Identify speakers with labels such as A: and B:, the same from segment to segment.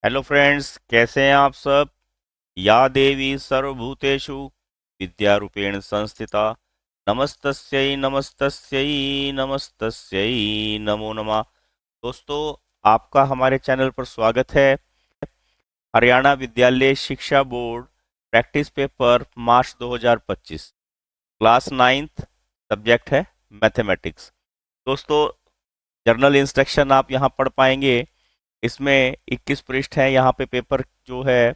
A: Hello friends, कैसे हैं आप सब। या देवी सर्वभूतेषु विद्यारूपेण संस्थिता नमस्तस्यै नमस्तस्यै नमस्तस्यै नमो नमः। दोस्तों, आपका हमारे चैनल पर स्वागत है। हरियाणा विद्यालय शिक्षा बोर्ड प्रैक्टिस पेपर मार्च 2025, क्लास 9th, सब्जेक्ट है मैथमेटिक्स। दोस्तों, जर्नल इंस्ट्रक्शन आप यहाँ पढ़ पाएंगे। इसमें 21 पृष्ठ हैं। यहाँ पे पेपर जो है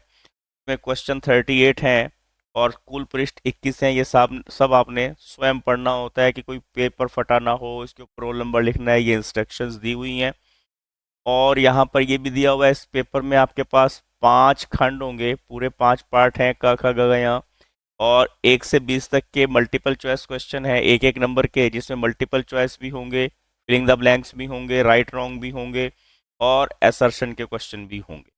A: में क्वेश्चन 38 हैं और कुल पृष्ठ 21 हैं। ये सब सब आपने स्वयं पढ़ना होता है कि कोई पेपर फटा ना हो, इसके ऊपर रोल नंबर लिखना है। ये इंस्ट्रक्शंस दी हुई हैं और यहाँ पर ये भी दिया हुआ है। इस पेपर में आपके पास 5 खंड होंगे, पूरे 5 पार्ट हैं, क ख ग घ यहाँ। और 1 से 20 तक के मल्टीपल चॉइस क्वेश्चन है, एक एक नंबर के, जिसमें मल्टीपल चॉइस भी होंगे, फिलिंग द ब्लैंक्स भी होंगे, राइट रॉन्ग भी होंगे और असर्शन के क्वेश्चन भी होंगे।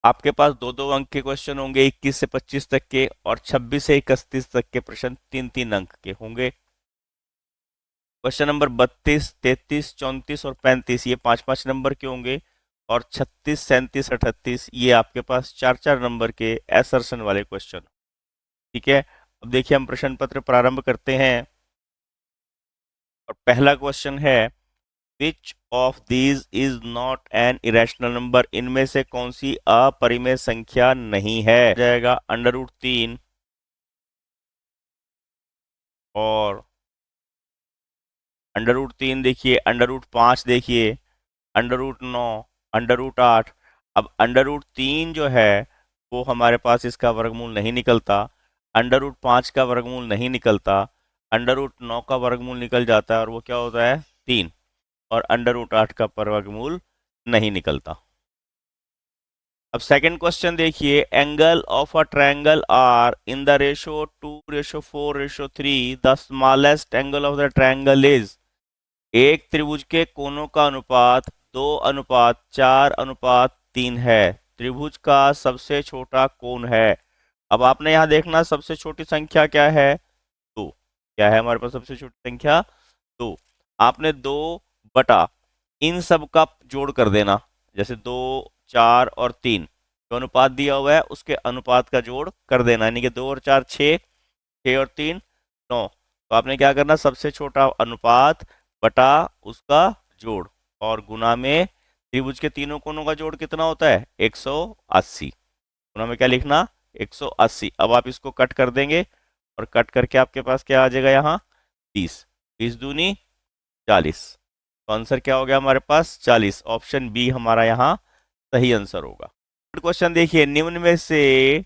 A: आपके पास दो दो अंक के क्वेश्चन होंगे, 21 से 25 तक के, और 26 से 31 तक के प्रश्न 3-3 अंक के होंगे। क्वेश्चन नंबर 32, 33, 34 और 35 ये 5-5 नंबर के होंगे। और 36, 37, 38 ये आपके पास 4-4 नंबर के असर्शन वाले क्वेश्चन। ठीक है, अब देखिए हम प्रश्न पत्र प्रारंभ करते हैं। और पहला क्वेश्चन है, which of these is not an irrational number. इनमें से कौन सी अपरिमेय संख्या नहीं है। जाएगा √3 और √3 देखिए, √5 देखिए, √9, √8। अब √3 जो है वो हमारे पास इसका वर्गमूल नहीं निकलता, √5 का वर्गमूल नहीं निकलता, √9 का वर्गमूल निकल जाता है और वो क्या होता है 3, और √8 का वर्गमूल नहीं निकलता। अब सेकंड क्वेश्चन देखिए, angle of a triangle are in the ratio 2:4:3, the smallest angle of the triangle is. एक त्रिभुज के कोणों का अनुपात 2:4:3 है। त्रिभुज का सबसे छोटा कोण है। अब आपने यहां देखना सबसे छोटी संख्या क्या है, 2। क्या है हमारे पास सबसे छोटी संख्या, 2। आपने 2 बटा इन सब का जोड़ कर देना, जैसे 2, 4 और 3 जो अनुपात दिया हुआ है उसके अनुपात का जोड़ कर देना, यानी कि 2 और 4 6, 6 और 3 9। तो आपने क्या करना, सबसे छोटा अनुपात बटा उसका जोड़, और गुना में त्रिभुज के तीनों कोणों का जोड़ कितना होता है 180। गुना में क्या लिखना 180। अब आप इसको कट कर देंगे और कट करके आपके पास क्या आ जाएगा यहाँ 20, 20 दूनी 40। तो आंसर क्या हो गया हमारे पास 40। ऑप्शन बी हमारा यहाँ सही आंसर होगा। क्वेश्चन देखिए, निम्न में से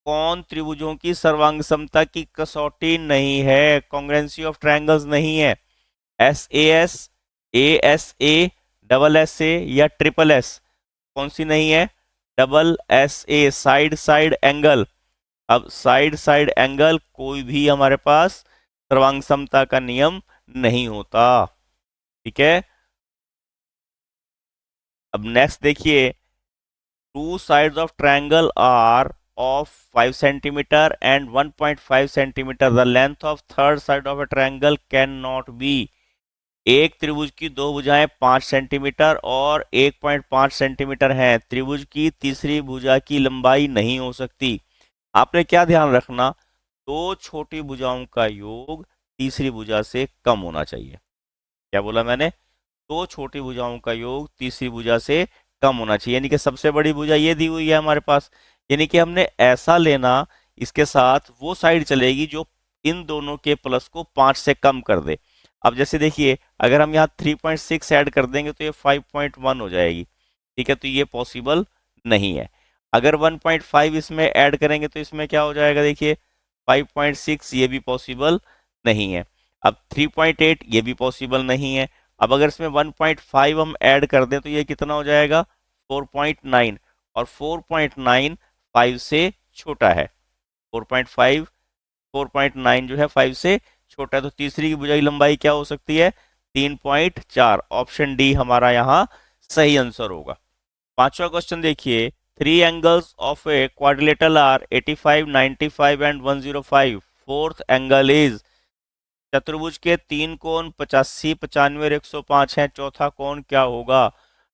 A: कौन त्रिभुजों की सर्वांग समता की कसौटी नहीं है, कॉन्ग्रुएंसी ऑफ ट्रायंगल्स नहीं है। SAS, ASA, AA या SSS। कौन सी नहीं है, SA, साइड साइड एंगल। अब साइड साइड एंगल कोई भी हमारे पास सर्वांग समता का नियम नहीं होता। ठीक है, अब नेक्स्ट देखिए, two sides of triangle are of 5 centimeter and 1.5 centimeter. The length of third side of a triangle cannot be। एक त्रिभुज की दो भुजाएं 5 सेंटीमीटर और 1.5 सेंटीमीटर हैं। त्रिभुज की तीसरी भुजा की लंबाई नहीं हो सकती। आपने क्या ध्यान रखना, दो छोटी भुजाओं का योग तीसरी भुजा से कम होना चाहिए। क्या बोला मैंने, दो छोटी भुजाओं का योग तीसरी भुजा से कम होना चाहिए। यानी कि सबसे बड़ी भुजा ये दी हुई है हमारे पास, यानी कि हमने ऐसा लेना, इसके साथ वो साइड चलेगी जो इन दोनों के प्लस को 5 से कम कर दे। अब जैसे देखिए, अगर हम यहाँ 3.6 ऐड कर देंगे तो ये 5.1 हो जाएगी। ठीक है, तो ये पॉसिबल नहीं है। अगर 1.5 इसमें ऐड करेंगे तो इसमें क्या हो जाएगा, देखिए 5.6, ये भी पॉसिबल नहीं है। अब 3.8 ये भी पॉसिबल नहीं है। अब अगर इसमें 1.5 हम ऐड कर दें तो ये कितना हो जाएगा 4.9, और 4.9 5 से छोटा है। 4.5, 4.9 जो है 5 से छोटा है, तो तीसरी की भुजा की लंबाई क्या हो सकती है 3.4। ऑप्शन डी हमारा यहाँ सही आंसर होगा। पांचवा क्वेश्चन देखिए, three angles of a quadrilateral are 85, 95 and 105। Fourth angle is. चतुर्भुज के तीन कोण 85, 95 और 105 हैं। चौथा कोण क्या होगा।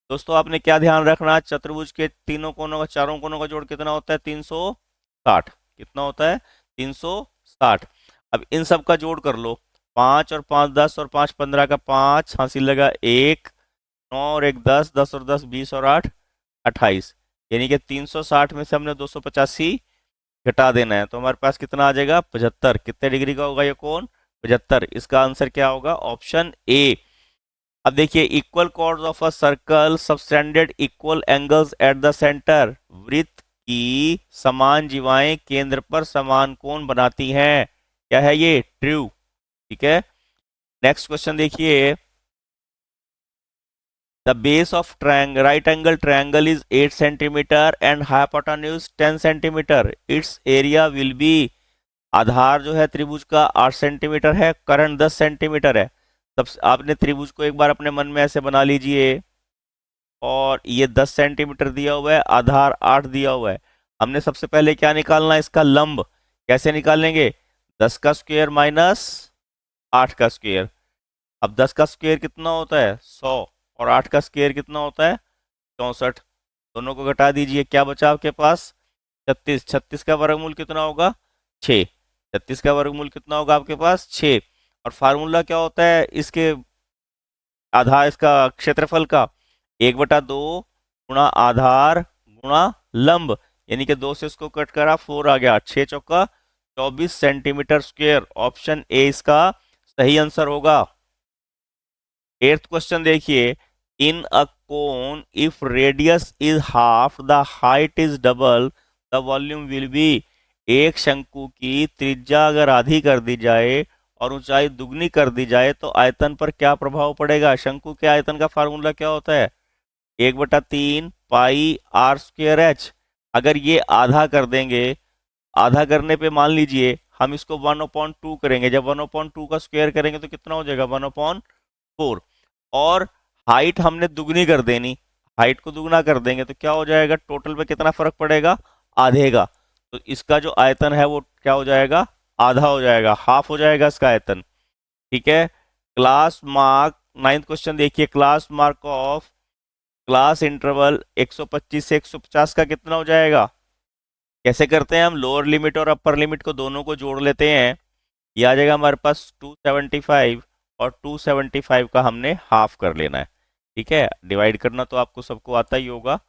A: दोस्तों आपने क्या ध्यान रखना, चतुर्भुज के तीनों कोनों का, चारों कोनों का जोड़ कितना होता है? 360। कितना होता है? 360। अब इन सब का जोड़ कर लो, 5 और 5 10 और 5 15 का 5, हासिल लगा 1, 9 और 1 10, 10 और 10 20 और 8 28। यानी कि 360 में से हमने 285 घटा देना है, तो हमारे पास कितना आ जाएगा? 75। कितने डिग्री का होगा ये कोण? 75। इसका आंसर क्या होगा? Option A. अब देखिए, equal chords of a circle subtended equal angles at the centre. वृत्त की समान जीवाएं केंद्र पर समान कोण बनाती हैं। क्या है ये? ट्रू। ठीक है, नेक्स्ट क्वेश्चन देखिए। The base of triangle right angle triangle is 8 centimetre and hypotenuse 10 centimetre. It's area will be. आधार जो है त्रिभुज का 8 सेंटीमीटर है, कर्ण 10 सेंटीमीटर है। तब आपने त्रिभुज को एक बार अपने मन में ऐसे बना लीजिए, और ये 10 सेंटीमीटर दिया हुआ है, आधार 8 दिया हुआ है। हमने सबसे पहले क्या निकालना है? इसका लंब। कैसे निकालेंगे? 10 का स्क्वायर माइनस 8 का स्क्वायर। अब 10 का स्क्वायर कितना होता है? 100। और 8 का स्क्वायर कितना होता है? 64। दोनों को घटा दीजिए, क्या बचा आपके पास? 36। 36 का वर्गमूल कितना होगा? 6। 36 का वर्गमूल कितना होगा आपके पास? 6। और फार्मूला क्या होता है इसके, आधार इसका क्षेत्रफल का? 1/2 गुणा आधार गुणा लंब। यानी कि 2 से इसको कट करा, 4 आ गया। 6 चौका 24 सेंटीमीटर स्क्वायर। ऑप्शन ए इसका सही आंसर होगा। 8th क्वेश्चन देखिए। In a cone if radius is half the height is double the volume will be. एक शंकु की त्रिज्या अगर आधी कर दी जाए और ऊंचाई दुगनी कर दी जाए तो आयतन पर क्या प्रभाव पड़ेगा? शंकु के आयतन का फार्मूला क्या होता है? 1/3 पाई आर स्क्वेयर एच। अगर ये आधा कर देंगे, आधा करने पे मान लीजिए हम इसको 1/2 करेंगे, जब 1/2 का स्क्वायर करेंगे तो कितना हो जाएगा? 1/4। और हाइट हमने दुगनी कर देनी, हाइट को दुगना कर देंगे तो क्या हो जाएगा? टोटल पे कितना फर्क पड़ेगा? आधे का। तो इसका जो आयतन है वो क्या हो जाएगा? आधा हो जाएगा, हाफ हो जाएगा इसका आयतन। ठीक है, क्लास मार्क 9th क्वेश्चन देखिए। Class mark of class interval 125 से 150 का कितना हो जाएगा? कैसे करते हैं हम? लोअर लिमिट और अपर लिमिट को दोनों को जोड़ लेते हैं। ये आ जाएगा हमारे पास 275, और 275 का हमने हाफ कर लेना है। ठीक है, डिवाइड करना तो आपको सबको आता ही होगा।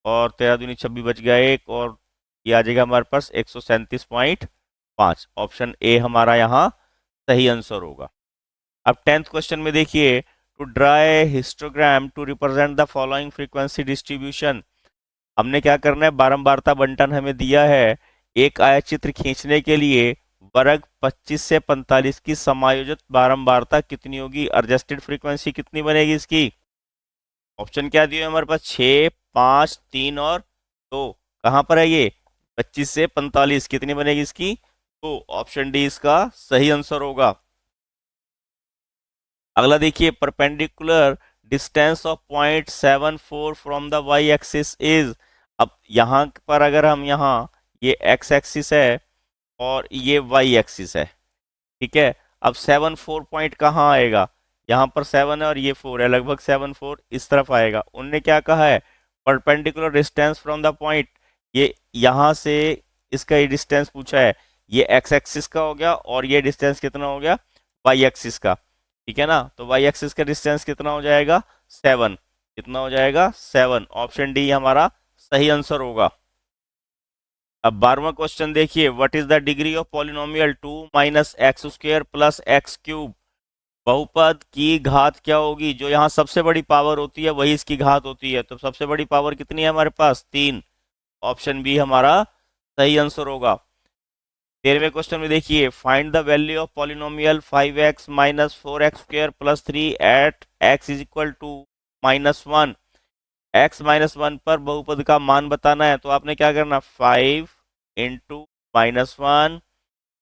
A: और 13 दूनी 26 बच गया एक, और ये आ जाएगा हमारे पास 137.5। ऑप्शन ए हमारा यहाँ सही आंसर होगा। अब 10th क्वेश्चन में देखिए। To draw histogram to represent the following frequency distribution. हमने क्या करना है? बारंबारता बंटन हमें दिया है। एक आयतचित्र खींचने के लिए वर्ग 25 से 45 की समायोजित बारंबारता कितनी होगी? एडजस्टेड फ्रीक्वेंसी कितनी बनेगी इसकी? ऑप्शन क्या दिए हमारे पास? 6, 5, 3 और 2। कहाँ पर है ये? 25 से 45 कितनी बनेगी इसकी? तो ऑप्शन डी इसका सही आंसर होगा। अगला देखिए। Perpendicular distance of point 74 from the Y axis is. अब यहाँ पर अगर हम यहाँ, ये एक्स एक्सिस है और ये वाई एक्सिस है। ठीक है, अब 74 पॉइंट कहाँ आएगा? यहाँ पर 7 है और ये 4 है, लगभग 74 इस तरफ आएगा। उनने क्या कहा है? Perpendicular distance from the point. ये यहाँ से इसका ये डिस्टेंस पूछा है। ये एक्स एक्सिस का हो गया, और ये डिस्टेंस कितना हो गया? वाई एक्सिस का। ठीक है ना, तो वाई एक्सिस का डिस्टेंस कितना हो जाएगा? 7। कितना हो जाएगा? 7। ऑप्शन डी हमारा सही आंसर होगा। अब 12वां क्वेश्चन देखिए। What is the degree of polynomial 2 minus x square plus x cube. बहुपद की घात क्या होगी? जो यहाँ सबसे बड़ी पावर होती है वही इसकी घात होती है। तो सबसे बड़ी पावर कितनी है हमारे पास? 3। ऑप्शन बी हमारा सही आंसर होगा। 13वें क्वेश्चन में देखिए। Find the value of polynomial 5x minus 4x square plus 3 at x is equal to -1। x -1 पर बहुपद का मान बताना है, तो आपने क्या करना? 5 इंटू -1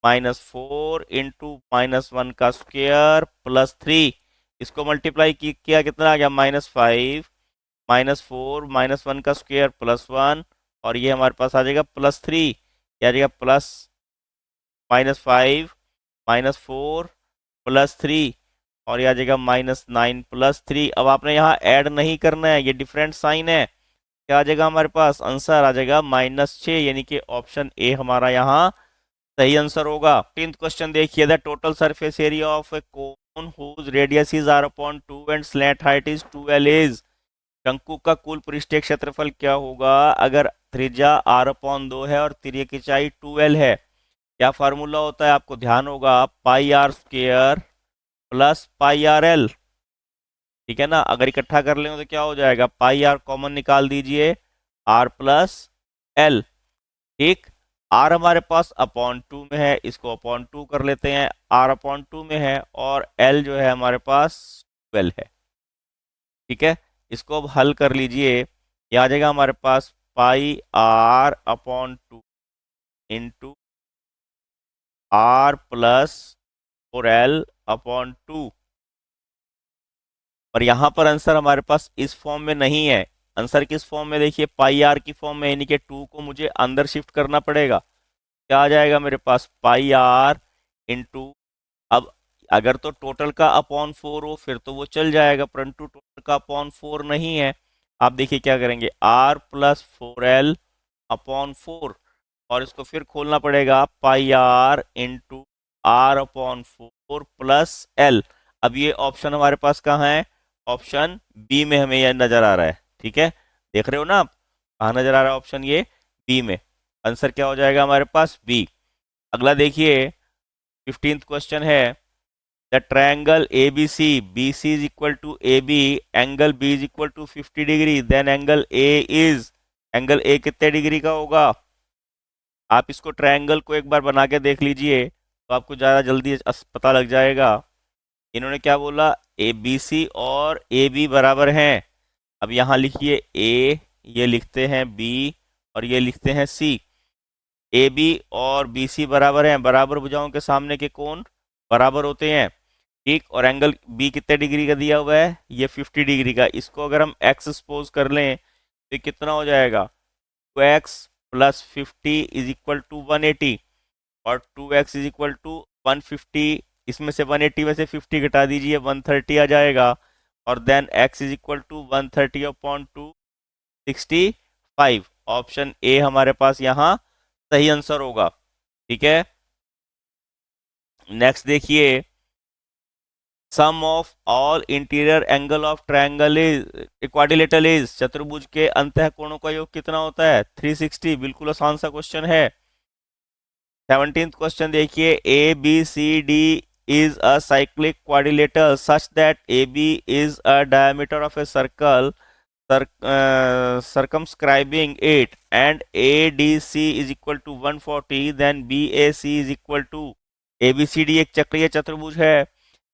A: -4 इंटू -1 का स्क्वायर प्लस 3। इसको मल्टीप्लाई किया, कितना आ गया? -5 -4 -1 का स्क्वायर +1, और ये हमारे पास आ जाएगा +3। क्या आ जाएगा? -5 -4 +3। और ये आ जाएगा -9 + 3। अब आपने यहाँ ऐड नहीं करना है, ये डिफरेंट साइन है। क्या आ जाएगा हमारे पास? आंसर आ जाएगा -6, यानी कि ऑप्शन ए हमारा यहाँ सही आंसर होगा। 10th क्वेश्चन देखिए, the total surface area of a cone whose radius is r/2 and slant height is 2l is. शंकु का कुल पृष्ठीय क्षेत्रफल क्या होगा अगर त्रिज्या r/2 है और तिर्यक खिंचाई 2l है? क्या फार्मूला होता है? आपको ध्यान होगा, πr² + πrl। ठीक है ना? अगर इकट्ठा कर लेंगे तो क्या हो जाएगा? πr कॉमन निकाल दीजिए, r + l। ठीक, r हमारे पास /2 में है, इसको /2 कर लेते हैं, r/2 में है, और l जो है हमारे पास 12 है। ठीक है, इसको अब हल कर लीजिए, ये आ जाएगा हमारे पास πr/2 इंटू r + 4l/2। और यहाँ पर आंसर हमारे पास इस फॉर्म में नहीं है। आंसर किस फॉर्म में? देखिए, πr की फॉर्म में, यानी कि 2 को मुझे अंदर शिफ्ट करना पड़ेगा। क्या आ जाएगा मेरे पास? πr इंटू, अब अगर तो टोटल का /4 हो फिर तो वो चल जाएगा, परंतु टोटल का /4 नहीं है। आप देखिए क्या करेंगे, r + 4l/4, और इसको फिर खोलना पड़ेगा, πr इंटू r/4 + l। अब ये ऑप्शन हमारे पास कहाँ है? ऑप्शन बी में हमें यह नजर आ रहा है। ठीक है, देख रहे हो ना आप, कहाँ नजर आ रहा है ऑप्शन? ये बी में। आंसर क्या हो जाएगा हमारे पास? बी। अगला देखिए, 15th क्वेश्चन है, the triangle ABC, BC is equal to AB, angle B is equal to 50 degree, then angle A कितने डिग्री का होगा? आप इसको ट्रायंगल को एक बार बना के देख लीजिए तो आपको ज़्यादा जल्दी पता लग जाएगा। इन्होंने क्या बोला? ABC और AB बराबर हैं। अब यहाँ लिखिए A, ये लिखते हैं B, और ये लिखते हैं C। AB और BC बराबर हैं, बराबर भुजाओं के सामने के कोण बराबर होते हैं। ठीक, और एंगल B कितने डिग्री का दिया हुआ है? ये 50 डिग्री का। इसको अगर हम x सपोज कर लें तो कितना हो जाएगा? 2x + 50 इज इक्वल टू 180, और 2x इज इक्वल टू 150। इसमें से 180 में से 50 घटा दीजिए, 130 आ जाएगा, और then x is equal to 130/265। Option A हमारे पास यहाँ सही आंसर होगा। ठीक है, नेक्स्ट देखिए, sum of all interior angle of triangle is quadrilateral is. चतुर्भुज के अंतः कोणों का योग कितना होता है? 360। बिल्कुल आसान सा क्वेश्चन है। 17th क्वेश्चन देखिए, A B C D is a cyclic quadrilateral such that A B is a diameter of a circle circumscribing it, and ADC is equal to 140, then BAC is equal to, ABCD एक चक्रीय चतुर्भुज है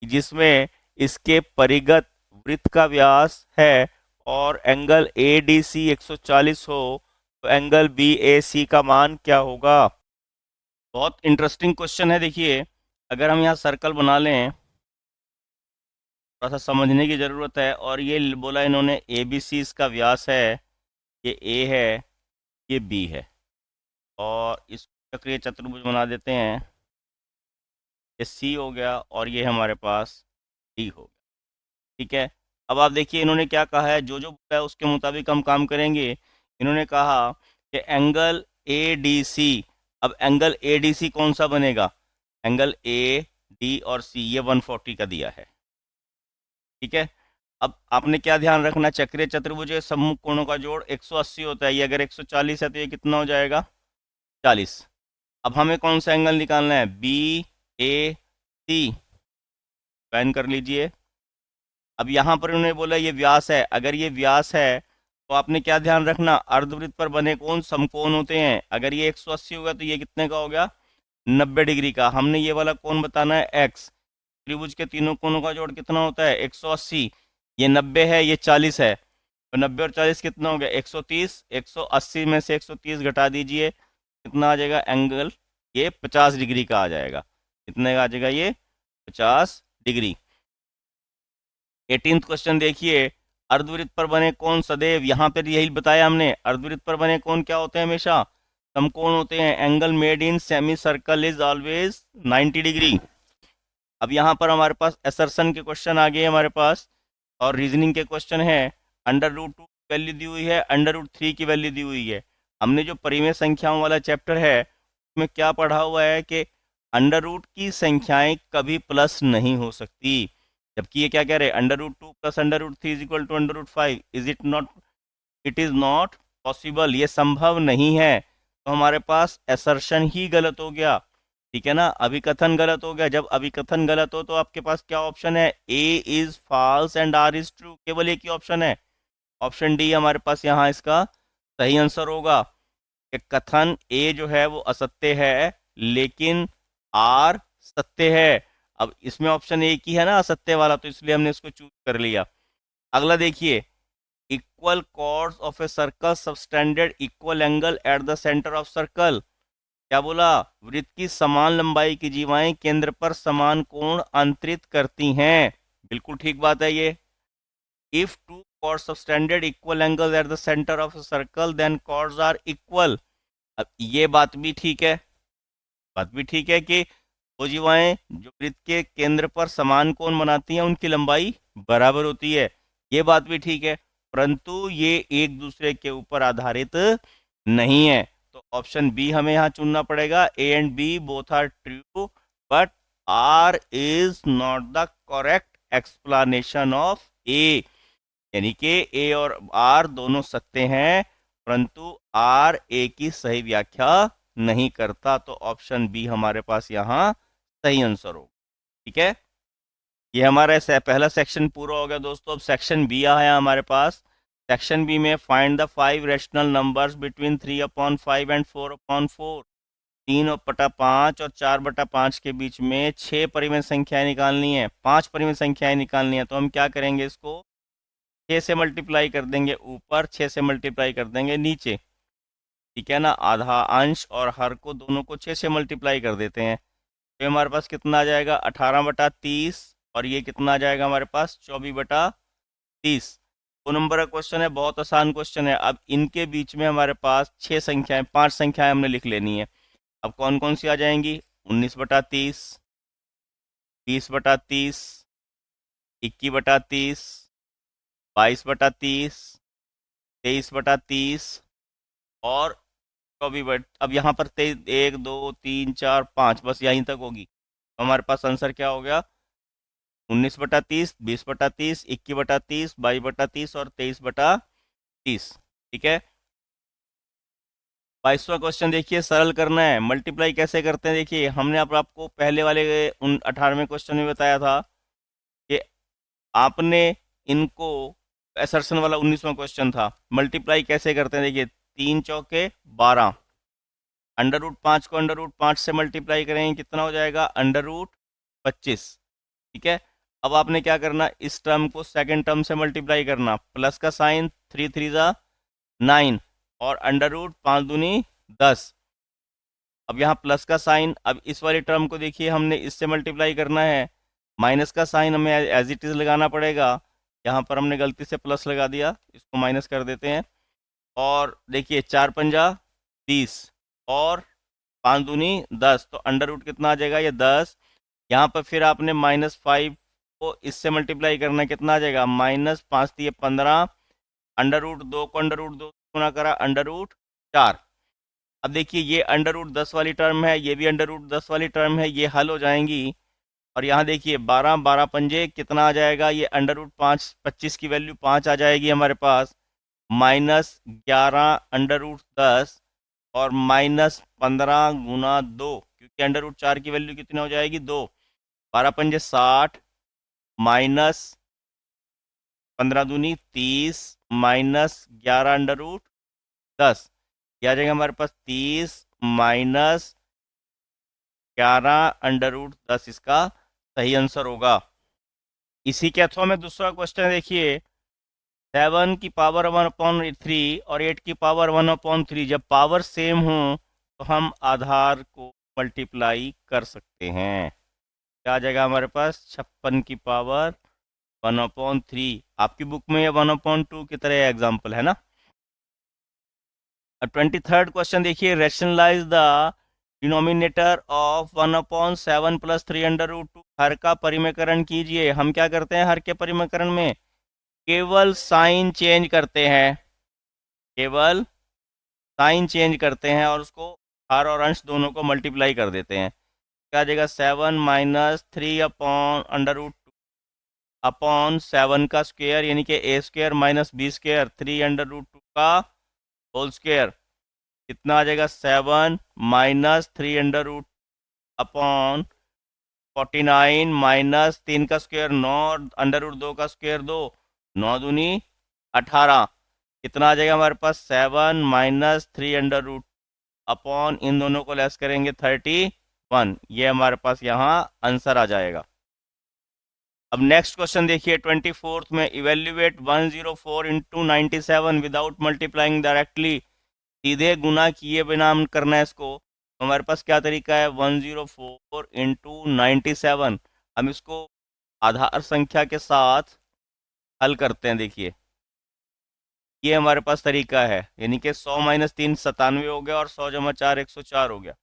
A: जिसमें इसके परिगत वृत्त का व्यास है, और एंगल ADC 140 हो, तो एंगल BAC का मान क्या होगा? बहुत इंटरेस्टिंग क्वेश्चन है। देखिए, अगर हम यहाँ सर्कल बना लें, थोड़ा सा समझने की ज़रूरत है। और ये बोला इन्होंने ABC इसका व्यास है, ये A है, ये B है, और इस चक्रीय चतुर्भुज बना देते हैं। ये C हो गया, और ये हमारे पास D हो गया। ठीक है, अब आप देखिए इन्होंने क्या कहा है, जो जो बोला है उसके मुताबिक हम काम करेंगे। इन्होंने कहा कि एंगल ADC, अब एंगल ADC कौन सा बनेगा? एंगल AD और C, ये 140 का दिया है। ठीक है, अब आपने क्या ध्यान रखना, चक्रीय चतुर्भुज के सम्मुख कोणों का जोड़ 180 होता है। ये अगर 140 है तो ये कितना हो जाएगा? 40। अब हमें कौन सा एंगल निकालना है? BAC, पैन कर लीजिए। अब यहाँ पर उन्होंने बोला ये व्यास है, अगर ये व्यास है तो आपने क्या ध्यान रखना, अर्धवृत्त पर बने कोण समकोण होते हैं। अगर ये 180 होगा तो ये कितने का हो गया? 90 डिग्री का। हमने ये वाला कोण बताना है x। त्रिभुज के तीनों कोणों का जोड़ कितना होता है? 180। ये 90 है, ये 40 है, तो 90 और 40 कितना हो गया? 130। 180 में से 130 घटा दीजिए, कितना आ जाएगा एंगल? ये 50 डिग्री का आ जाएगा। कितने का आ जाएगा? ये 50 डिग्री। 18th क्वेश्चन देखिए, अर्धवृत्त पर बने कोण सदैव, यहाँ पर यही बताया हमने, अर्धवृत्त पर बने कोण क्या होते हैं? हमेशा समकोण होते हैं। Angle made in semi circle is always 90 degree. अब यहाँ पर हमारे पास असर्शन के क्वेश्चन आ गए हमारे पास, और रीजनिंग के क्वेश्चन है। अंडर रूट 2 की वैल्यू दी हुई है, अंडर रूट 3 की वैल्यू दी हुई है। हमने जो परिमेय संख्याओं वाला चैप्टर है उसमें क्या पढ़ा हुआ है कि अंडर रूट की संख्याएं कभी प्लस नहीं हो सकती, जबकि ये क्या कह रहे हैं, under root 2 plus under root 3 is equal to under root 5। Is it not, it is not possible, ये संभव नहीं है। तो हमारे पास असर्शन ही गलत हो गया, ठीक है ना, अभिकथन गलत हो गया। जब अभिकथन गलत हो तो आपके पास क्या ऑप्शन है, A is false and R is true, केवल एक ही ऑप्शन है, ऑप्शन डी हमारे पास यहाँ इसका सही आंसर होगा कि कथन ए जो है वो असत्य है लेकिन आर सत्य है। अब इसमें ऑप्शन एक ही है ना असत्य वाला, तो इसलिए हमने इसको चूज कर लिया। अगला देखिए, equal chords of a circle subtended equal angle at the centre of circle. क्या बोला, वृत्त की समान लंबाई की जीवाएं केंद्र पर समान कोण अंतरित करती हैं। बिल्कुल ठीक बात है ये। If two chords subtended equal angles at the center of a circle then chords are equal। अब ये बात भी ठीक है, बात भी ठीक है कि वो जीवाएं जो वृत्त के केंद्र पर समान कोण बनाती हैं उनकी लंबाई बराबर होती है, ये बात भी ठीक है। परंतु ये एक दूसरे के ऊपर आधारित नहीं है, तो ऑप्शन बी हमें यहाँ चुनना पड़ेगा। A and B both are true but R is not the correct explanation of A. यानी कि ए और आर दोनों सत्य हैं परंतु आर ए की सही व्याख्या नहीं करता, तो ऑप्शन बी हमारे पास यहाँ सही आंसर हो। ठीक है, ये हमारा पहला सेक्शन पूरा हो गया दोस्तों। अब सेक्शन बी आया हमारे पास। सेक्शन बी में find the 5 rational numbers between 3/5 and 4/4। 3/5 और 4/5 के बीच में 6 परिमेय संख्याएं निकालनी है, 5 परिमेय संख्याएं निकालनी है। तो हम क्या करेंगे, इसको 6 से मल्टीप्लाई कर देंगे ऊपर, 6 से मल्टीप्लाई कर देंगे नीचे, ठीक है ना। आधा अंश और हर को दोनों को 6 से मल्टीप्लाई कर देते हैं, तो हमारे पास कितना आ जाएगा 18/30, और ये कितना आ जाएगा हमारे पास 24/30। 2 नंबर का क्वेश्चन है, बहुत आसान क्वेश्चन है। अब इनके बीच में हमारे पास 6 संख्याएं, 5 संख्याएं हमने लिख लेनी है। अब कौन कौन सी आ जाएंगी, 19/30, 20/30, 21/30, 22/30, 23/30 और 24। अब यहाँ पर 1 2 3 4 5 बस यहीं तक होगी। तो हमारे पास आंसर क्या हो गया, 19/30, 20/30, 21/30, 22/30 और 23/30। ठीक है, 22वां क्वेश्चन देखिए, सरल करना है। मल्टीप्लाई कैसे करते हैं, देखिए हमने आपको पहले वाले 18वें क्वेश्चन में बताया था कि आपने इनको, असर्शन वाला 19वां क्वेश्चन था, मल्टीप्लाई कैसे करते हैं। देखिए 3 चौके 12, अंडर रूट 5 को अंडर रूट 5 से मल्टीप्लाई करेंगे कितना हो जाएगा, अंडर रूट 25। ठीक है, अब आपने क्या करना, इस टर्म को सेकंड टर्म से मल्टीप्लाई करना, प्लस का साइन, 3 3 जा 9 और अंडर रूट 5 दूनी 10। अब यहाँ प्लस का साइन, अब इस वाली टर्म को देखिए हमने इससे मल्टीप्लाई करना है, माइनस का साइन हमें एज इट इज लगाना पड़ेगा। यहाँ पर हमने गलती से प्लस लगा दिया, इसको माइनस कर देते हैं। और देखिए 4 पंजा 20 और 5 दूनी 10, तो अंडर रूट कितना आ जाएगा, ये 10। यहाँ पर फिर आपने -5 को इससे मल्टीप्लाई करना, कितना आ जाएगा, -5 × 3 = 15, अंडर रूट 2 को अंडर रूट 2 गुना करा, अंडर रूट 4। अब देखिए ये अंडर रूट 10 वाली टर्म है, ये भी अंडर रूट 10 वाली टर्म है, ये हल हो जाएंगी। और यहाँ देखिए 12 12 पंजे कितना आ जाएगा, ये अंडर रूट 5, 25 की वैल्यू 5 आ जाएगी हमारे पास, -11 अंडर रूट 10 और -15 गुना 2, क्योंकि अंडर रूट 4 की वैल्यू कितनी हो जाएगी, 2। 12 पंजे 60, -15 दूनी 30, -11 अंडर रूट 10, क्या आ जाएगा हमारे पास 30 -11 अंडर रूट 10 इसका सही आंसर होगा। इसी के अथवा में दूसरा क्वेश्चन देखिए, 7 की पावर 1/3 और 8 की पावर 1/3, जब पावर सेम हो तो हम आधार को मल्टीप्लाई कर सकते हैं। क्या आ जाएगा हमारे पास, 56 की पावर 1/3। आपकी बुक में ये 1/2 की तरह एग्जाम्पल है ना। 23rd क्वेश्चन देखिए, rationalise the denominator of 1/7 plus 3√2, हर का परिमेकरण कीजिए। हम क्या करते हैं हर के परिमेकरण में? केवल साइन चेंज करते हैं, केवल साइन चेंज करते हैं और उसको हर और अंश दोनों को मल्टीप्लाई कर देते हैं। क्या आ जाएगा? 7 - 3/√2 अपॉन 7 का स्क्वायर यानी कि a² - b², 3√2 का होल स्क्वायर। कितना आ जाएगा? 7 - 3√2 अपॉन 49 माइनस 3 का स्क्वायर 9 और √2 का स्क्वायर 2, 9 दूनी 18। कितना आ जाएगा हमारे पास? 7 - 3√2 अपॉन इन दोनों को लेस करेंगे 31। ये हमारे पास यहाँ आंसर आ जाएगा। अब नेक्स्ट क्वेश्चन देखिए 24th में, evaluate 104 into 97 without multiplying directly, सीधे गुना किए बिना हम करना है इसको। तो हमारे पास क्या तरीका है? 104 इंटू 97, हम इसको आधार संख्या के साथ हल करते हैं। देखिए ये हमारे पास तरीका है, यानी कि 100 - 3 97 हो गया और 100 - 4 104 हो गया।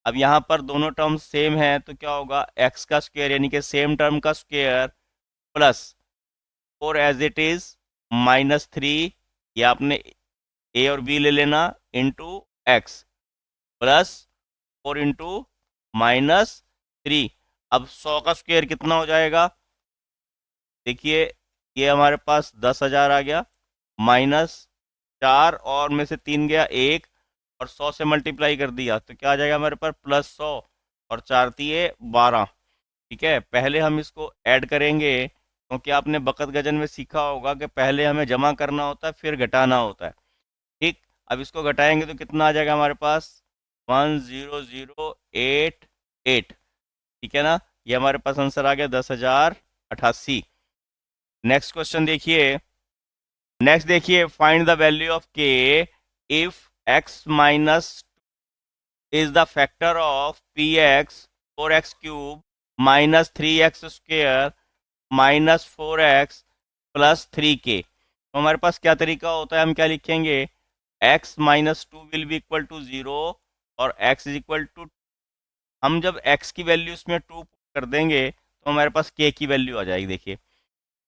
A: अब यहाँ पर दोनों टर्म सेम है तो क्या होगा? एक्स का स्क्वायर यानी कि सेम टर्म का square plus 4 as it is -3, या आपने ए और बी ले लेना, इंटू एक्स प्लस 4 इंटू -3। अब 100 का स्क्वायर कितना हो जाएगा? देखिए ये हमारे पास 10,000 आ गया, -4 और में से 3 गया 1, और 100 से मल्टीप्लाई कर दिया तो क्या आ जाएगा हमारे पास? +100 और 4 तिये 12। ठीक है, पहले हम इसको ऐड करेंगे क्योंकि आपने बकत गजन में सीखा होगा कि पहले हमें जमा करना होता है फिर घटाना होता है। ठीक, अब इसको घटाएंगे तो कितना आ जाएगा हमारे पास? 10088। ठीक है ना, ये हमारे पास आंसर आ गया 10,088। नेक्स्ट क्वेश्चन देखिए, नेक्स्ट देखिए, फाइंड द वैल्यू ऑफ के if x minus is the factor of px 4x³ -3x² -4x +3k। तो हमारे पास क्या तरीका होता है? हम क्या लिखेंगे? x - 2 will be equal to 0 और x इज इक्वल टू, हम जब x की वैल्यू इसमें 2 कर देंगे तो हमारे पास k की वैल्यू आ जाएगी। देखिए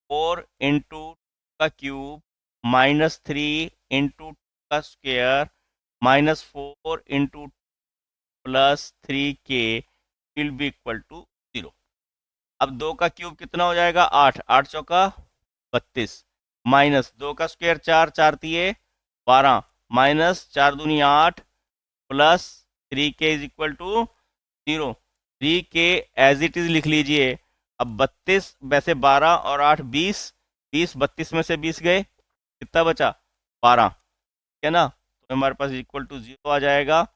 A: 4 इंटू का क्यूब -3 इंटू का square -4 into +3k will be equal to 0। अब 2 का क्यूब कितना हो जाएगा? 8, 8 चौका 32, माइनस 2 का स्क्वायर 4, 4 तिये 12, माइनस 4 दूनी 8 plus 3k is equal to 0। 3k as it is लिख लीजिए। अब 32 वैसे 12 और 8 20, 20 32 में से 20 गए, कितना बचा? 12। ठीक है ना, तो हमारे पास इक्वल टू 0 आ जाएगा।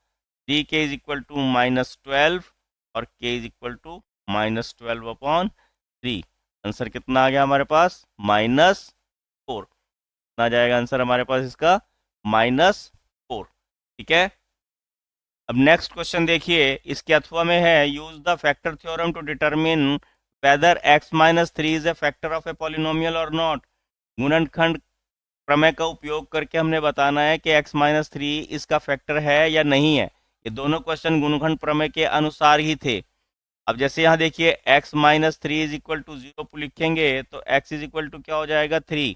A: 3k इज इक्वल टू -12 और k is equal to -12/3। Answer कितना आ गया हमारे पास? -4। कितना आ जाएगा आंसर हमारे पास इसका? -4। ठीक है, अब नेक्स्ट क्वेश्चन देखिए, इसके अथवा में है, use the factor theorem to determine whether x - 3 is a factor of a polynomial और नॉट। गुणनखंड प्रमेय का उपयोग करके हमने बताना है कि x - 3 इसका फैक्टर है या नहीं है। ये दोनों क्वेश्चन गुणनखंड प्रमेय के अनुसार ही थे। अब जैसे यहाँ देखिए x - 3 इज इक्वल टू 0 लिखेंगे तो x इज इक्वल टू क्या हो जाएगा? 3,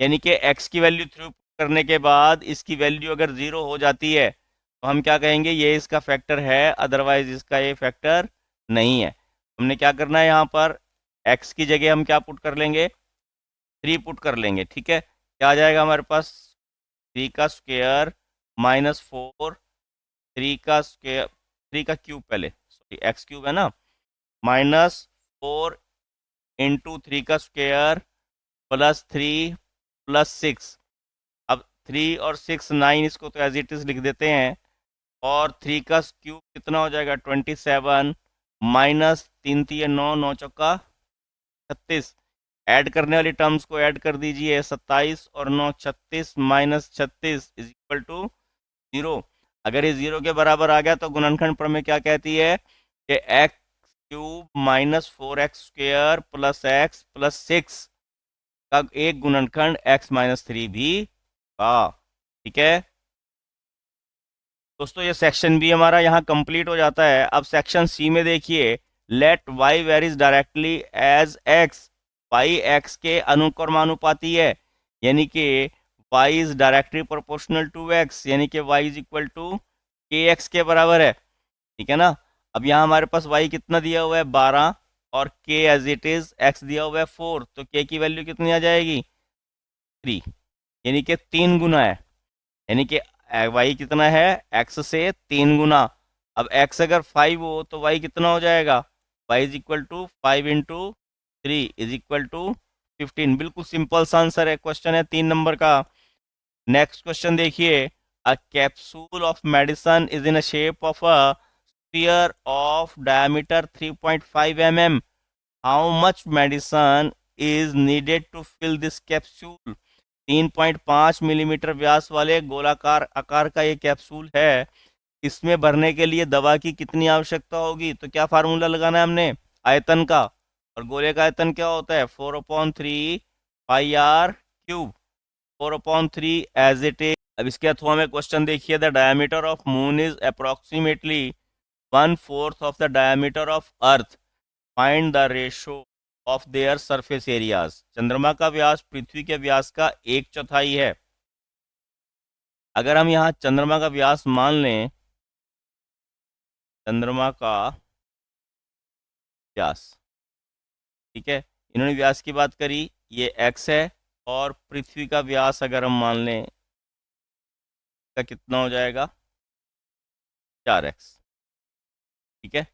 A: यानी कि x की वैल्यू थ्रू करने के बाद इसकी वैल्यू अगर 0 हो जाती है तो हम क्या कहेंगे? ये इसका फैक्टर है, अदरवाइज इसका ये फैक्टर नहीं है। हमने क्या करना है, यहाँ पर x की जगह हम क्या पुट कर लेंगे? 3 पुट कर लेंगे। ठीक है, क्या आ जाएगा हमारे पास? 3 का स्क्वायर -4, 3 का स्क्वायर, 3 का क्यूब, पहले सॉरी x³ है ना, -4 इंटू 3 का स्क्वायर +3 +6। अब 3 और 6 9, इसको तो एज इट इज लिख देते हैं। और 3 का क्यूब कितना हो जाएगा? 27, -3 तिये 9, 9 चौका 36। ऐड करने वाली टर्म्स को ऐड कर दीजिए, 27 और 9 36, -36 इज इक्वल टू 0। अगर ये 0 के बराबर आ गया तो गुणनखंड प्रमेय क्या कहती है कि x³ -4x² + x + 6 का एक गुणनखंड x - 3 भी था। ठीक है, दोस्तों ये सेक्शन बी हमारा यहाँ कंप्लीट हो जाता है। अब सेक्शन सी में देखिए, let Y varies directly as X, Y X के अनुक्रमानुपाती है, यानी कि Y is directly proportional to X, यानी कि Y is equal to K X के बराबर है। ठीक है ना। अब यहाँ हमारे पास वाई कितना दिया हुआ है 12, और के एज इट इज एक्स दिया हुआ है 4, तो के की वैल्यू कितनी आ जाएगी 3, यानी कि 3 गुना है, यानी कि वाई कितना है एक्स से 3 गुना। अब एक्स अगर 5 हो तो वाई कितना हो जाएगा, Y is equal to 5 × 3 is equal to 15। बिल्कुल सिंपल सा आंसर है, क्वेश्चन है 3 नंबर का। नेक्स्ट क्वेश्चन देखिए, a capsule of medicine is in a shape of a sphere of diameter 3.5 mm। How much medicine is needed to fill this capsule. 3.5 millimetre व्यास वाले गोलाकार आकार का ये कैप्सूल है, इसमें भरने के लिए दवा की कितनी आवश्यकता होगी। तो क्या फार्मूला लगाना है हमने, आयतन का, और गोले का आयतन क्या होता है 4/3 πr³ 4/3 एज इट इज। अब इसके अथवा में क्वेश्चन देखिए, the diameter of moon is approximately 1/4 of the diameter of earth, find the ratio of their surface areas. चंद्रमा का व्यास पृथ्वी के व्यास का 1/4 है। अगर हम यहाँ चंद्रमा का व्यास मान लें, चंद्रमा का व्यास, ठीक है, इन्होंने व्यास की बात करी, ये एक्स है, और पृथ्वी का व्यास अगर हम मान लें का कितना हो जाएगा 4x। ठीक है।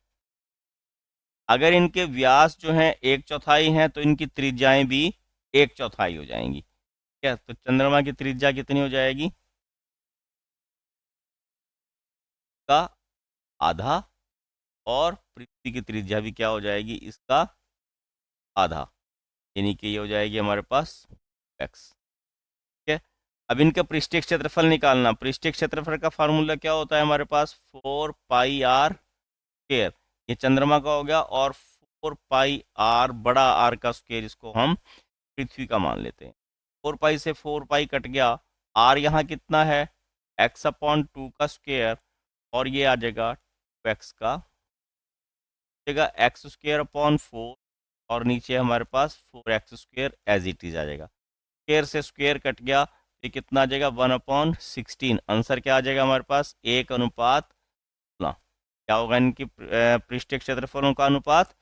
A: अगर इनके व्यास जो हैं 1/4 हैं तो इनकी त्रिज्याएं भी 1/4 हो जाएंगी। ठीक है, तो चंद्रमा की त्रिज्या कितनी हो जाएगी, का आधा, और पृथ्वी की त्रिज्या भी क्या हो जाएगी, इसका आधा, यानी कि ये हो जाएगी हमारे पास x। ठीक है। अब इनका पृष्ठीय क्षेत्रफल निकालना, पृष्ठीय क्षेत्रफल का फार्मूला क्या होता है हमारे पास 4πr²। ये चंद्रमा का हो गया, और 4πr बड़ा आर का स्क्वायर, इसको हम पृथ्वी का मान लेते हैं। 4π से 4π कट गया, आर यहाँ कितना है x/2 का स्क्वायर, और ये आ जाएगा 2x का जगह x² और नीचे हमारे पास 4x² एज इट इज आ जाएगा। स्क्वायर से स्क्वायर कट गया, ये कितना आ जाएगा 1/16। आंसर क्या आ जाएगा हमारे पास 1:16। क्या होगा इनकी पृष्ठीय क्षेत्रफलों का अनुपात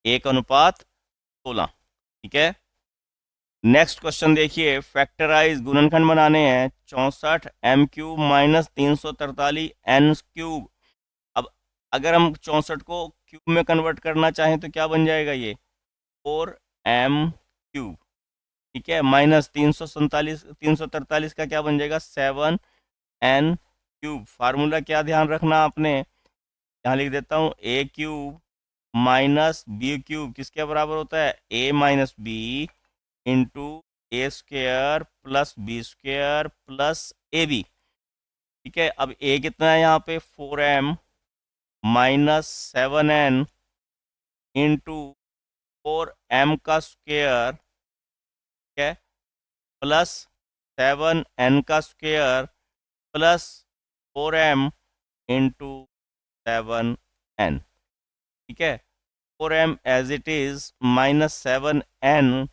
A: 1:16। ठीक है। नेक्स्ट क्वेश्चन देखिए, फैक्टराइज गुणनखंड बनाने हैं 64m³ - 343n³। अब अगर हम 64 को क्यूब में कन्वर्ट करना चाहें तो क्या बन जाएगा, ये 4m³। ठीक है, माइनस 343 का क्या बन जाएगा 7n³। फार्मूला क्या ध्यान रखना आपने, यहाँ लिख देता हूँ a³ - b³ किसके बराबर होता है a-b into a² + b² + ab। ठीक है। अब a कितना है यहाँ पे 4m - 7n इंटू 4m का स्क्वायर, ठीक है, प्लस 7n का square plus 4m into 7n। ठीक है, 4m as it is -7n,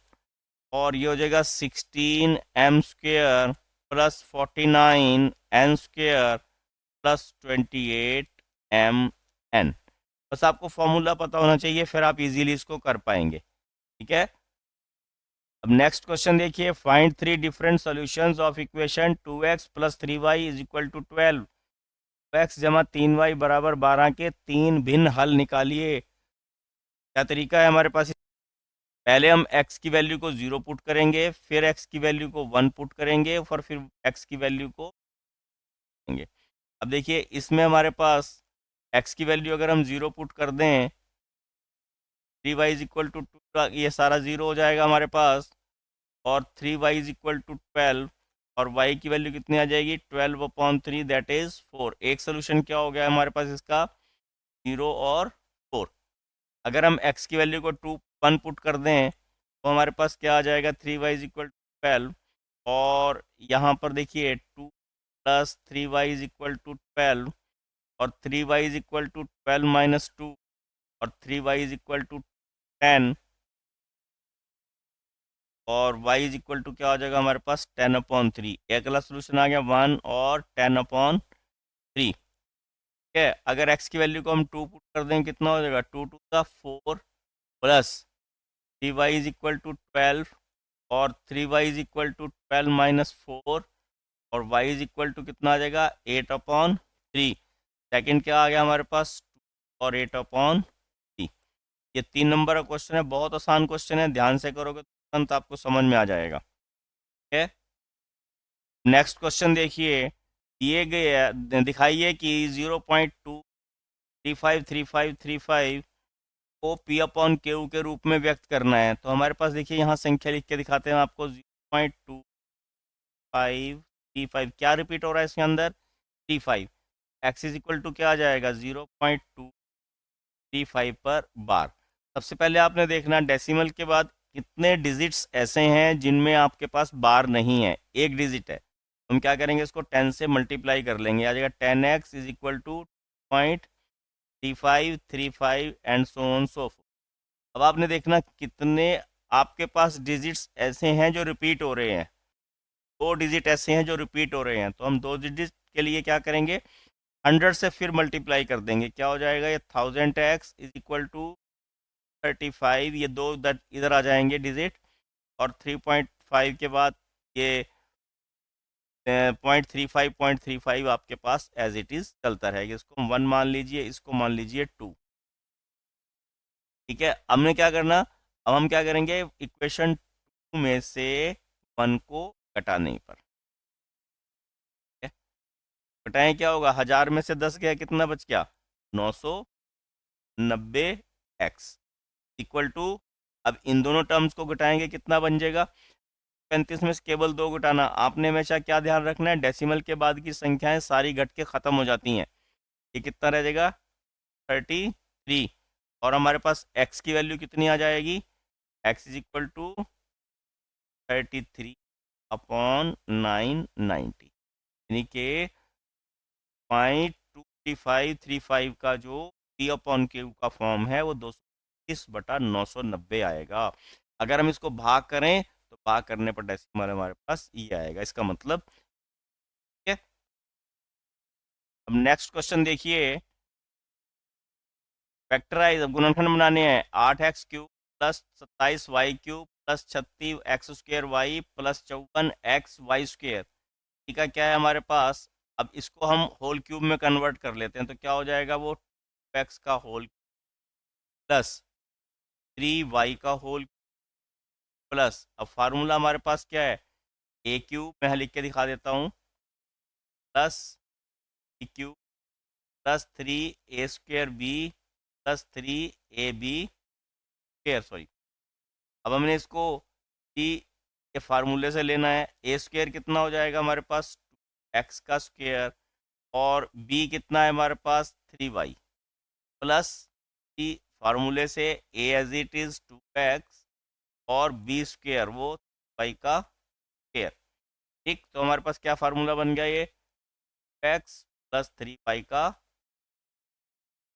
A: और ये हो जाएगा 16m² plus 49n² plus 28mn। बस आपको फॉर्मूला पता होना चाहिए, फिर आप इजीली इसको कर पाएंगे। ठीक है। अब नेक्स्ट क्वेश्चन देखिए, find 3 different solutions of equation 2x + 3y = 12। 2x = 3y = 12 के 3 भिन्न हल निकालिए। क्या तरीका है हमारे पास, पहले हम x की वैल्यू को 0 पुट करेंगे, फिर x की वैल्यू को 1 पुट करेंगे, और फिर x की वैल्यू को देंगे। अब देखिए इसमें हमारे पास x की वैल्यू अगर हम 0 पुट कर दें, 3y = 2, ये सारा 0 हो जाएगा हमारे पास, और 3y = 12, और y की वैल्यू कितनी आ जाएगी 12/3 दैट इज 4। एक सोल्यूशन क्या हो गया हमारे पास इसका 0 और 4। अगर हम x की वैल्यू को 1 पुट कर दें तो हमारे पास क्या आ जाएगा 3y = 12, और यहाँ पर देखिए 2 + 3y = 12, और 3y is equal to 12 minus 2 और 3y इज इक्वल टू 10 और y इज इक्वल टू क्या हो जाएगा हमारे पास 10/3। एक अगला सोल्यूशन आ गया 1 और 10/3। ठीक है, अगर x की वैल्यू को हम 2 पुट कर दें कितना हो जाएगा, 2 to the 4 plus 3y is equal to 12 और 3y इज इक्वल टू 12 - 4 और y इज इक्वल टू कितना आ जाएगा 8/3। सेकंड क्या आ गया हमारे पास 2 और 8/3। ये 3 नंबर का क्वेश्चन है, बहुत आसान क्वेश्चन है, ध्यान से करोगे तो तुरंत आपको समझ में आ जाएगा। ठीक है, नेक्स्ट क्वेश्चन देखिए, दिए गए दिखाइए कि 0.2353535 को पी अपॉन क्यू के रूप में व्यक्त करना है। तो हमारे पास देखिए यहाँ संख्या लिख के दिखाते हैं आपको, 0.2535 क्या रिपीट हो रहा है इसके अंदर 35। एक्स इज इक्वल टू क्या आ जाएगा 0.235 पर बार। सबसे पहले आपने देखना डेसिमल के बाद कितने डिजिट्स ऐसे हैं जिनमें आपके पास बार नहीं है, एक डिजिट है। हम क्या करेंगे, इसको 10 से मल्टीप्लाई कर लेंगे, आ जाएगा 10x is equal to 0.3535 and so on so forth. अब आपने देखना कितने आपके पास डिजिट्स ऐसे हैं जो रिपीट हो रहे हैं, 2 डिजिट ऐसे हैं जो रिपीट हो रहे हैं। तो हम 2 डिजिट के लिए क्या करेंगे, 100 से फिर मल्टीप्लाई कर देंगे, क्या हो जाएगा ये 1000x इज इक्वल टू 35, ये दो इधर आ जाएंगे डिजिट, और 3.5 के बाद ये 0.35 आपके पास एज इट इज चलता रहेगा। इसको 1 मान लीजिए, इसको मान लीजिए 2। ठीक है, हमने क्या करना, अब हम क्या करेंगे, इक्वेशन 2 में से 1 को घटाने पर। ठीक है? घटाएं क्या होगा, 1000 में से 10 गया कितना बच गया 990x इक्वल टू, अब इन दोनों टर्म्स को घटाएंगे कितना बन जाएगा 35 में से केवल 2 घटाना। आपने हमेशा क्या ध्यान रखना है, डेसिमल के बाद की संख्याएं सारी घट के खत्म हो जाती हैं। ये कितना रह जाएगा 33, और हमारे पास x की वैल्यू कितनी आ जाएगी, x इज इक्वल टू 33/990, यानी कि 0.2535 का जो p अपॉन क्यू का फॉर्म है वो 230/990 आएगा। अगर हम इसको भाग करें तो भाग करने पर डेसिमल हमारे पास ये आएगा, इसका मतलब। ठीक है, अब नेक्स्ट क्वेश्चन देखिए, फैक्टराइज गुणनखंड बनाने हैं, 8x³ plus 27y³ plus 36x² plus 54xy²। ठीक है, क्या है हमारे पास, अब इसको हम होल क्यूब में कन्वर्ट कर लेते हैं, तो क्या हो जाएगा वो 2x का होल प्लस 3y का होल प्लस, अब फार्मूला हमारे पास क्या है, a³ मैं लिख के दिखा देता हूँ, plus b³ plus 3a² b plus 3ab², sorry. अब हमने इसको टी के फार्मूले से लेना है, a² कितना हो जाएगा हमारे पास x का स्क्वायर, और b कितना है हमारे पास 3y प्लस टी फार्मूले से a as it is 2x और b² वो y का स्क्वायर। ठीक, तो हमारे पास क्या फार्मूला बन गया, ये x प्लस 3y का,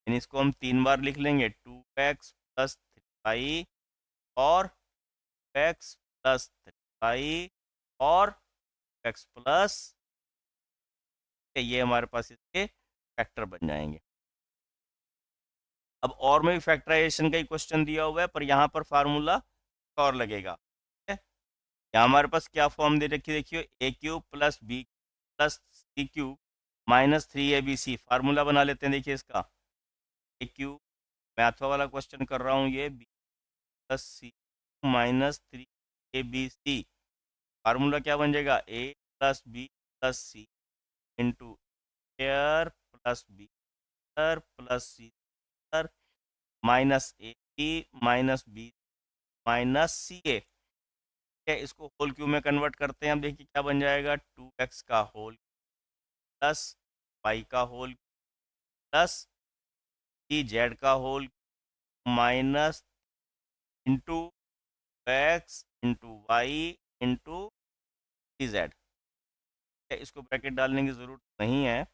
A: यानी इसको हम 3 बार लिख लेंगे, 2x प्लस 3y और x प्लस 3y और x प्लस, ये हमारे पास इसके फैक्टर बन जाएंगे। अब और में भी फैक्टराइजेशन का ही क्वेश्चन दिया हुआ है, पर यहाँ पर फार्मूला और लगेगा। ठीक है, यहाँ हमारे पास क्या फॉर्म दे रखी है, देखिए a³ plus b plus c³ minus 3abc। Formula बना लेते हैं, देखिए इसका a³ मैथवा वाला क्वेश्चन कर रहा हूँ, ये b plus c minus 3abc। Formula क्या बन जाएगा, a plus b plus c into air plus B plus C minus A B minus B minus C A. इसको होल क्यूब में कन्वर्ट करते हैं, हम देखिए क्या बन जाएगा, 2x का होल प्लस वाई का होल प्लस सी जेड का whole minus into X into Y into C Z. इसको ब्रैकेट डालने की ज़रूरत नहीं है,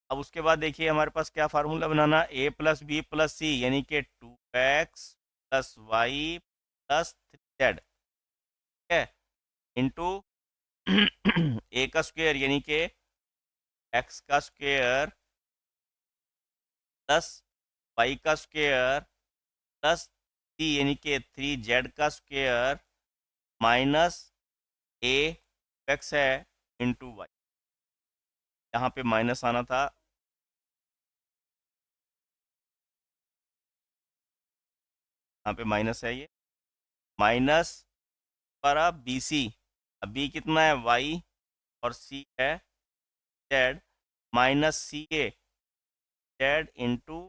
A: अब उसके बाद देखिए हमारे पास क्या फार्मूला बनाना, ए प्लस बी प्लस सी यानी कि 2x plus Y plus 3z है इंटू ए का स्क्वेयर यानी कि एक्स का स्क्वेयर प्लस वाई का स्क्वेयर प्लस सी यानी कि 3z का स्क्वेयर माइनस ए एक्स है इंटू वाई। यहाँ पे माइनस आना था, यहाँ पे माइनस है, ये माइनस पर अब बी सी, अब बी कितना है वाई और सी है Z, minus C A Z into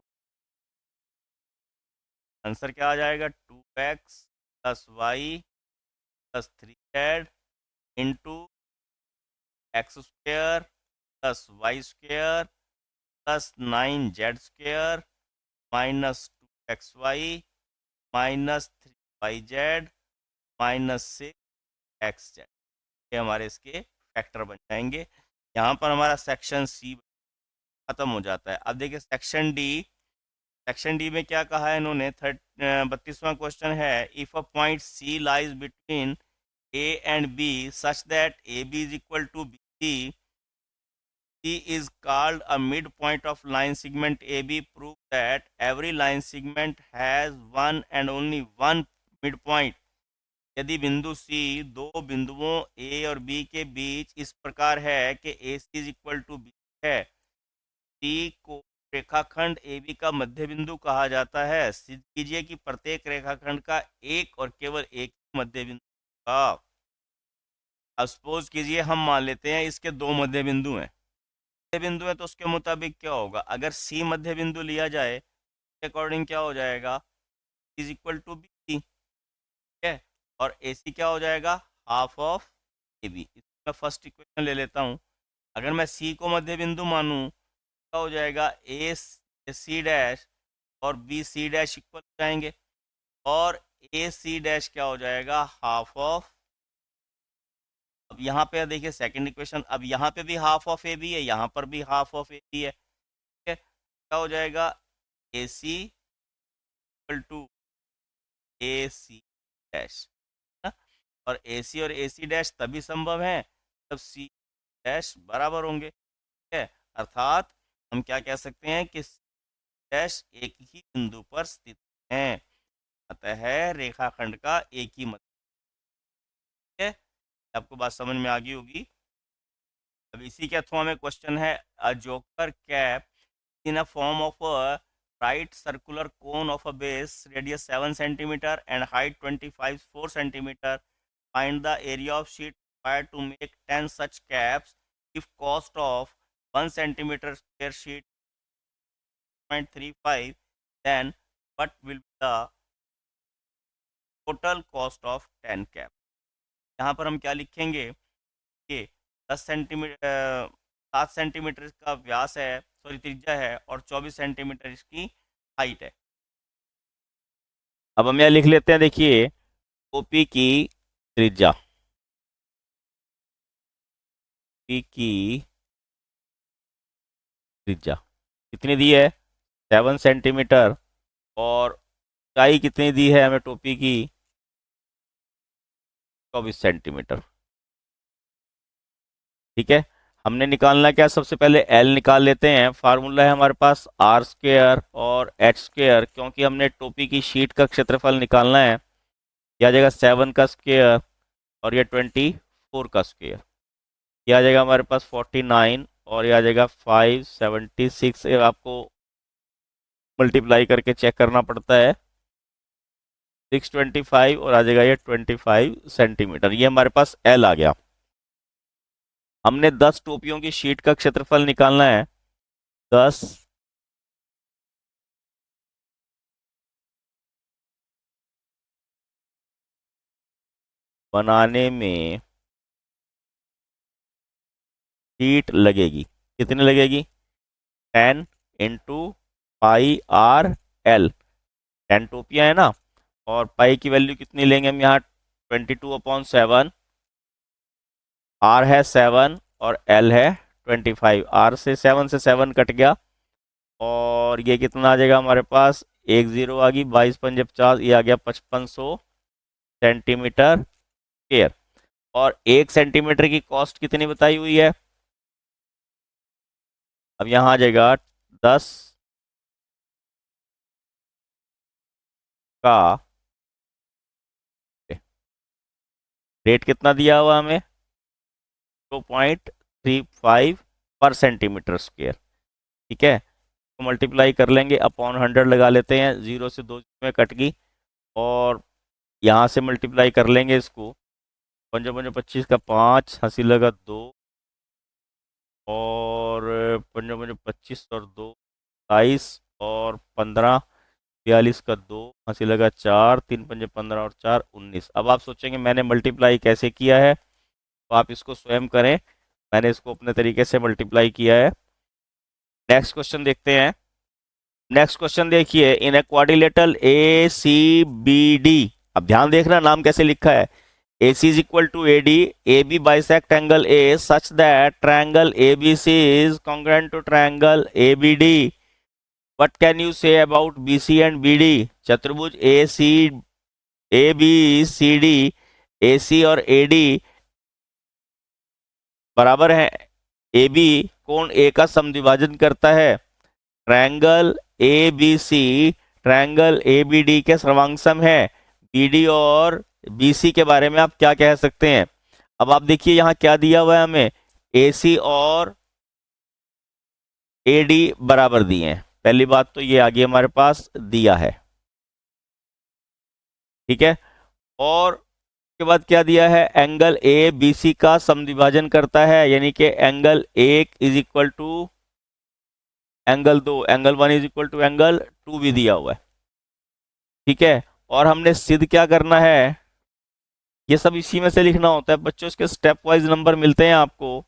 A: answer क्या आ जाएगा 2x plus Y plus 3z into X square plus Y square plus 9z square minus 2xy minus 3yz minus 6xz। ये हमारे इसके फैक्टर बन जाएंगे। यहाँ पर हमारा सेक्शन सी खत्म हो जाता है। अब देखिए सेक्शन डी, सेक्शन डी में क्या कहा है इन्होंने, 32वां क्वेश्चन है, if a point C lies between A and B such that A B is equal to B C, C is called a midpoint of line segment AB. Prove that every line segment has one and only one midpoint. यदि बिंदु C दो बिंदुओं A और B के बीच इस प्रकार है कि AC is equal to B है, C को रेखाखंड AB का मध्य बिंदु कहा जाता है। सिद्ध कीजिए कि प्रत्येक रेखाखंड का एक और केवल एक मध्य बिंदु का। अब सपोज कीजिए हम मान लेते हैं इसके दो मध्य बिंदु हैं, मध्य बिंदु है तो उसके मुताबिक क्या होगा, अगर सी मध्य बिंदु लिया जाए अकॉर्डिंग क्या हो जाएगा, इज इक्वल टू बी, ठीक है, और ए सी क्या हो जाएगा हाफ ऑफ ए बी। मैं फर्स्ट इक्वेशन ले लेता हूँ, अगर मैं सी को मध्य बिंदु मानूँ क्या हो जाएगा, ए सी डैश और बी सी डैश इक्वल हो जाएंगे, और ए सी डैश क्या हो जाएगा हाफ ऑफ। अब यहाँ पे देखिए सेकंड इक्वेशन, अब यहाँ पे भी हाफ ऑफ ए बी है, यहाँ पर भी हाफ ऑफ ए बी है, ठीक है, क्या हो जाएगा A C equal to A C dash, ना, और ए सी और ए सी डैश तभी संभव है तब सी डैश बराबर होंगे, ठीक है, अर्थात हम क्या कह सकते हैं कि डैश एक ही बिंदु पर स्थित है, अतः रेखाखंड का एक ही मध्य, ठीक है, आपको बात समझ में आ गई होगी। अब इसी के थ्रू हमें क्वेश्चन है, a joker cap in a form of a right circular cone of a base radius 7 centimeter and height 25 4 centimeter. Find the area of sheet required to make 10 such caps if cost of 1 centimeter square sheet 0.35, then what will be the total cost of 10 cap। यहाँ पर हम क्या लिखेंगे कि 10 centimetre 7 centimetre का व्यास है, sorry त्रिज्या है, और 24 सेंटीमीटर इसकी हाइट है। अब हम यह लिख लेते हैं, देखिए ओपी की त्रिज्या, पी की त्रिज्या कितनी दी है 7 सेंटीमीटर, और ऊंचाई कितनी दी है हमें टोपी की 24 सेंटीमीटर, ठीक है। हमने निकालना क्या, सबसे पहले एल निकाल लेते हैं। फार्मूला है हमारे पास आर स्क्वेयर और एच स्क्वेयर, क्योंकि हमने टोपी की शीट का क्षेत्रफल निकालना है। यह आ जाएगा 7 का स्क्वेयर और यह 24 का स्क्वेयर, यह आ जाएगा हमारे पास 49 और यह आ जाएगा 576। आपको मल्टीप्लाई करके चेक करना पड़ता है, 625 और आ जाएगा ये 25 सेंटीमीटर। ये हमारे पास एल आ गया। हमने 10 टोपियों की शीट का क्षेत्रफल निकालना है। 10 बनाने में शीट लगेगी, कितनी लगेगी 10 इंटू पाई आर एल, 10 टोपियां है ना, और पाई की वैल्यू कितनी लेंगे हम यहाँ 22/7, आर है 7 और एल है 25, आर से 7 से 7 कट गया, और ये कितना आ जाएगा हमारे पास, एक जीरो आ गई, 22 पंजे 50, ये आ गया 5500 सेंटीमीटर स्क्वायर। और 1 सेंटीमीटर की कॉस्ट कितनी बताई हुई है, अब यहाँ आ जाएगा 10 का रेट कितना दिया हुआ हमें, 2.35 पर सेंटीमीटर स्क्वायर। ठीक है, तो मल्टीप्लाई कर लेंगे, अपॉन 100 लगा लेते हैं, जीरो से दो में कट गई, और यहाँ से मल्टीप्लाई कर लेंगे इसको, पंजो पंजो 25 का 5, हंसी लगा 2, और पंजो पंजो 25 और 2 22, और 15 42 का 2, हंसी लगा 4, 3 पंजे 15 और 4 19। अब आप सोचेंगे मैंने मल्टीप्लाई कैसे किया है, तो आप इसको स्वयं करें, मैंने इसको अपने तरीके से मल्टीप्लाई किया है। नेक्स्ट क्वेश्चन देखते हैं। नेक्स्ट क्वेश्चन देखिए, in a quadrilateral A C B D, अब ध्यान देखना नाम कैसे लिखा है, AC is equal to AD, AB bisect angle A such that triangle ABC is congruent to triangle ABD. What can you say about BC and BD? चतुर्भुज ABCD, AC और AD बराबर है, AB कोण A का समद्विभाजन करता है, triangle ABC triangle ABD के सर्वांगसम है, BD और BC के बारे में आप क्या कह सकते हैं। अब आप देखिए यहां क्या दिया हुआ है हमें, AC और AD बराबर दिए हैं, पहली बात तो ये आगे हमारे पास दिया है। ठीक है, और उसके बाद क्या दिया है, एंगल ABC का समद्विभाजन करता है, यानी कि angle 1 is equal to angle 2, angle 1 is equal to angle 2 भी दिया हुआ है। ठीक है, और हमने सिद्ध क्या करना है, ये सब इसी में से लिखना होता है बच्चों, इसके स्टेप वाइज नंबर मिलते हैं आपको।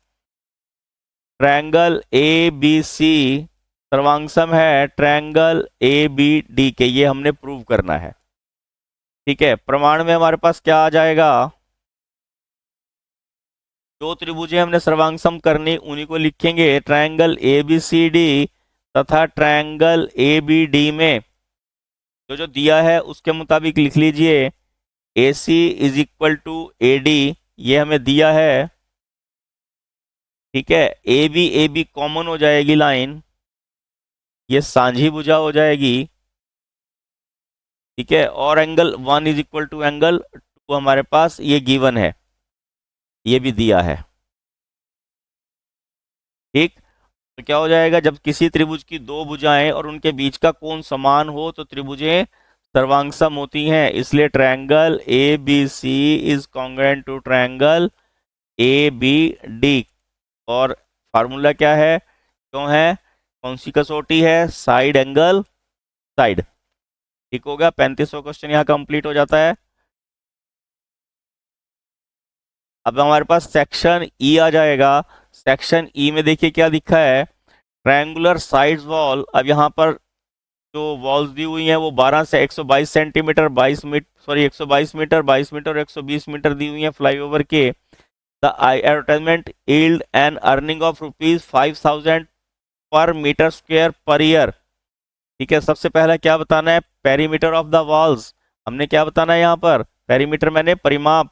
A: ट्रायंगल ए बी सी सर्वांगसम है ट्रायंगल ए बी डी के, ये हमने प्रूव करना है। ठीक है, प्रमाण में हमारे पास क्या आ जाएगा, जो त्रिभुजें हमने सर्वांगसम करनी उन्हीं को लिखेंगे, triangle A B C D तथा ट्रायंगल ए बी डी में जो जो दिया है उसके मुताबिक लिख लीजिए, A C is equal to A D, ये हमें दिया है। ठीक है, ए बी कॉमन हो जाएगी लाइन, ये सांझी भुजा हो जाएगी। ठीक है, और angle 1 is equal to angle 2 हमारे पास ये गिवन है, ये भी दिया है। ठीक, तो क्या हो जाएगा, जब किसी त्रिभुज की दो भुजाएं और उनके बीच का कोण समान हो तो त्रिभुजें सर्वांगसम होती हैं, इसलिए triangle A B C is congruent to triangle A B D. और फार्मूला क्या है, क्यों है, कौन सी कसौटी है, साइड एंगल साइड। ठीक हो गया, 35वां क्वेश्चन यहाँ कंप्लीट हो जाता है। अब हमारे पास सेक्शन ई आ जाएगा। सेक्शन ई में देखिए क्या लिखा है, ट्रायंगुलर साइड्स वॉल। अब यहाँ पर जो वॉल्स दी हुई हैं वो 12 से 122 centimetre 22 metre, sorry 122 metre 22 metre और 120 मीटर दी हुई हैं फ्लाईओवर के। The advertisement yield an earning of ₹5,000 per metre square per year. ठीक है, सबसे पहला क्या बताना है, पेरीमीटर ऑफ द वॉल्स। हमने क्या बताना है यहाँ पर, पेरीमीटर मैंने परिमाप,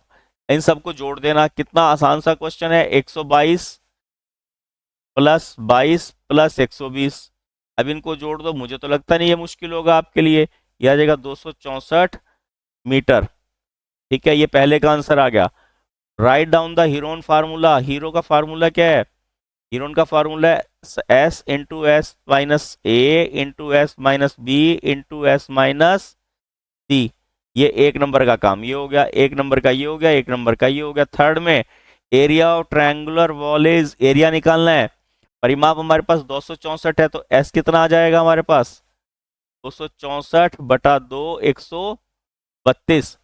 A: इन सबको जोड़ देना। कितना आसान सा क्वेश्चन है, 122 प्लस 22 प्लस 120। अब इनको जोड़ दो, मुझे तो लगता नहीं ये मुश्किल होगा आपके लिए, यह आ जाएगा 264 मीटर। ठीक है, ये पहले का आंसर आ गया। Write down the Heron formula. Hero का फार्मूला क्या है, हीरोन का फार्मूला है S into S minus A into S minus B into S minus C. ये एक नंबर का काम ये हो गया, एक नंबर का ये हो गया, एक नंबर का ये हो गया। थर्ड में area of triangular wall is, area निकालना है। परिमाप हमारे पास 264 है, तो एस कितना आ जाएगा हमारे पास, 264 बटा 2 132।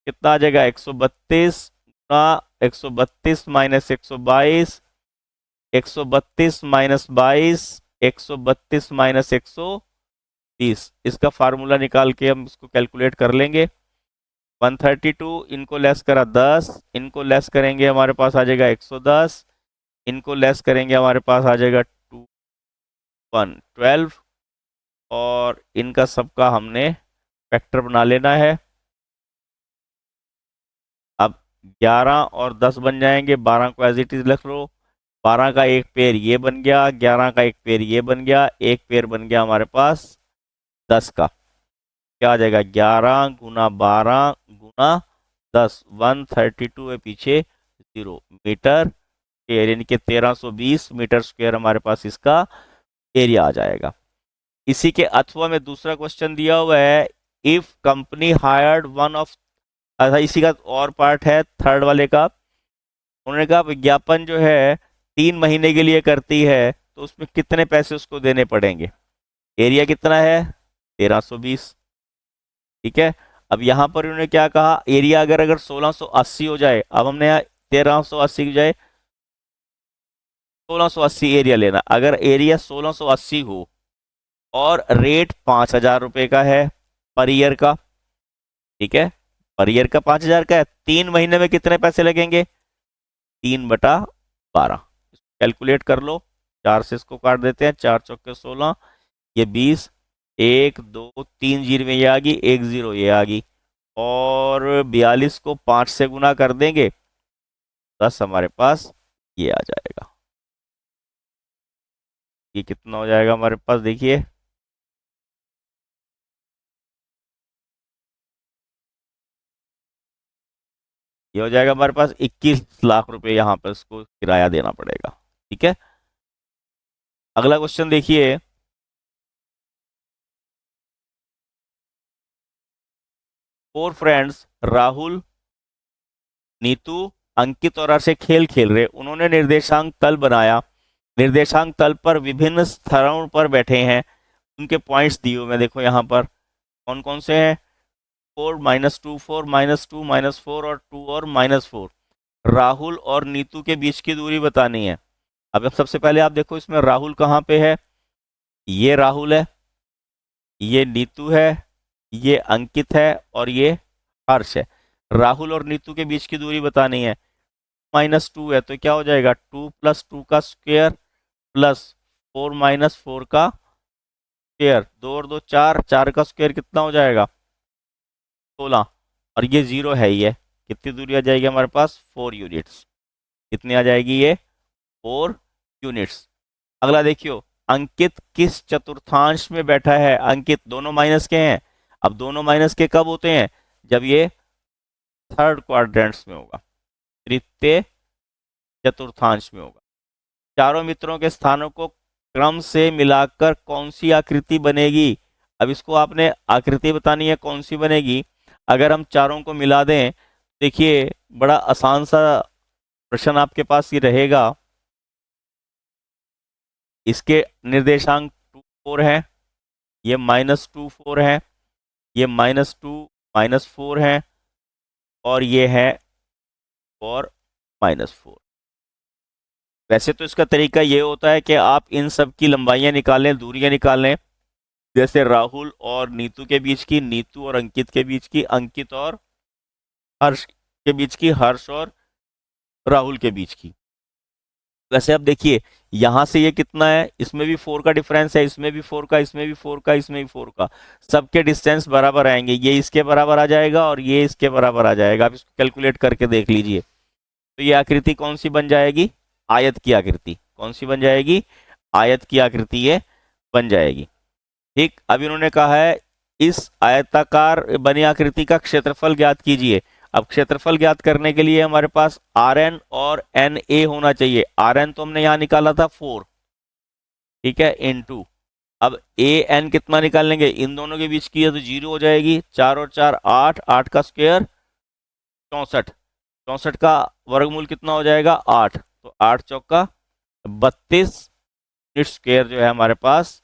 A: कितना आ जाएगा, 132 गुना 132 माइनस 122, 132 माइनस 22, 132 माइनस 130। इसका फार्मूला निकाल के हम इसको कैलकुलेट कर लेंगे। 132, इनको लेस करा 10, इनको लेस करेंगे हमारे पास आ जाएगा 110, इनको लेस करेंगे हमारे पास आ जाएगा 2 1 12, और इनका सबका हमने फैक्टर बना लेना है। अब 11 और 10 बन जाएंगे, 12 को एज इट इज रख लो। 12 का एक पेयर ये बन गया, 11 का एक पेयर ये बन गया, एक पेयर बन गया हमारे पास 10 का। क्या आ जाएगा? 11 गुना 12 गुना 10, 132 है पीछे 0 मीटर स्क्वायर, यानी कि 1320 मीटर स्क्वायर हमारे पास इसका एरिया आ जाएगा। इसी के अथवा में दूसरा क्वेश्चन दिया हुआ है, if company hired one of, अच्छा इसी का और पार्ट है थर्ड वाले का। उन्होंने कहा विज्ञापन जो है 3 महीने के लिए करती है तो उसमें कितने पैसे उसको देने पड़ेंगे। एरिया कितना है? 1320। ठीक है, अब यहां पर उन्होंने क्या कहा, एरिया अगर अगर 1680 हो जाए, अब हमने यहाँ 1380 की जाए 1680 एरिया लेना। अगर एरिया 1680 हो और रेट 5000 रुपए का है पर ईयर का, ठीक है, पर ईयर का 5000 का है, 3 महीने में कितने पैसे लगेंगे? 3/12। कैलकुलेट कर लो, 4 से इसको काट देते हैं, 4 चौके 16, ये 20, 1 2 3 जीरो में ये आ गई, 1 0 ये आ गई, और 42 को 5 से गुना कर देंगे, 10 हमारे पास ये आ जाएगा। ये कितना हो जाएगा हमारे पास? देखिए ये हो जाएगा हमारे पास 21 लाख रुपए, यहाँ पर इसको किराया देना पड़ेगा। ठीक है, अगला क्वेश्चन देखिए, फोर फ्रेंड्स राहुल, नीतू, अंकित और अर्षे खेल खेल रहे, उन्होंने निर्देशांक तल बनाया, निर्देशांक तल पर विभिन्न स्तरों पर बैठे हैं, उनके पॉइंट्स दिए हुए हैं। देखो यहाँ पर कौन कौन से हैं, 4 -2 4 -2 -4 और 2 और -4। राहुल और नीतू के बीच की दूरी बतानी है। अब सबसे पहले आप देखो इसमें राहुल कहाँ पे है, ये राहुल है, ये नीतू है, ये अंकित है और ये हर्ष है। राहुल और नीतू के बीच की दूरी बतानी है। -2 है तो क्या हो जाएगा, 2 + 2 का स्क्वायर प्लस 4 - 4 का स्क्वायर, 2 और 2 4, 4 का स्क्वायर कितना हो जाएगा, 16, और ये 0 है ही है। कितनी दूरी आ जाएगी हमारे पास, 4 यूनिट्स। कितनी आ जाएगी ये, 4 यूनिट्स। अगला देखियो, अंकित किस चतुर्थांश में बैठा है। अंकित, दोनों माइनस के हैं। अब दोनों माइनस के कब होते हैं, जब ये थर्ड क्वाड्रेंट्स में होगा, तृतीय चतुर्थांश में होगा। चारों मित्रों के स्थानों को क्रम से मिलाकर कौन सी आकृति बनेगी। अब इसको आपने आकृति बतानी है, कौन सी बनेगी। अगर हम चारों को मिला दें, देखिए बड़ा आसान सा प्रश्न आपके पास ये रहेगा। इसके निर्देशांक 2 4 है, ये -2 4 है, ये -2 -4 है, और ये है 4 -4। वैसे तो इसका तरीका ये होता है कि आप इन सब की लंबाइयां निकालें, दूरियां निकालें, जैसे राहुल और नीतू के बीच की, नीतू और अंकित के बीच की, अंकित और हर्ष के बीच की, हर्ष और राहुल के बीच की। वैसे अब देखिए यहां से ये कितना है, इसमें भी 4 का डिफरेंस है, इसमें भी 4 का, इसमें भी 4 का, इसमें भी 4 का, सबके डिस्टेंस बराबर आएंगे। ये इसके बराबर आ जाएगा और ये इसके बराबर आ जाएगा। आप इसको कैलकुलेट करके देख लीजिए, तो ये आकृति कौन सी बन जाएगी, आयत की आकृति। कौन सी बन जाएगी, आयत की आकृति ये बन जाएगी। ठीक, अब इन्होंने कहा है इस आयताकार बनी आकृति का क्षेत्रफल ज्ञात कीजिए। अब क्षेत्रफल ज्ञात करने के लिए हमारे पास Rn और Na होना चाहिए। Rn तो हमने यहां निकाला था 4, ठीक है, इनटू, अब An कितना निकालेंगे, इन दोनों के बीच की है तो 0 हो जाएगी, 4 और 4 8, 8 का स्क्वायर 64, 64 का वर्गमूल कितना हो जाएगा 8, तो 8 चौका 32 मीटर स्क्वायर जो है हमारे पास,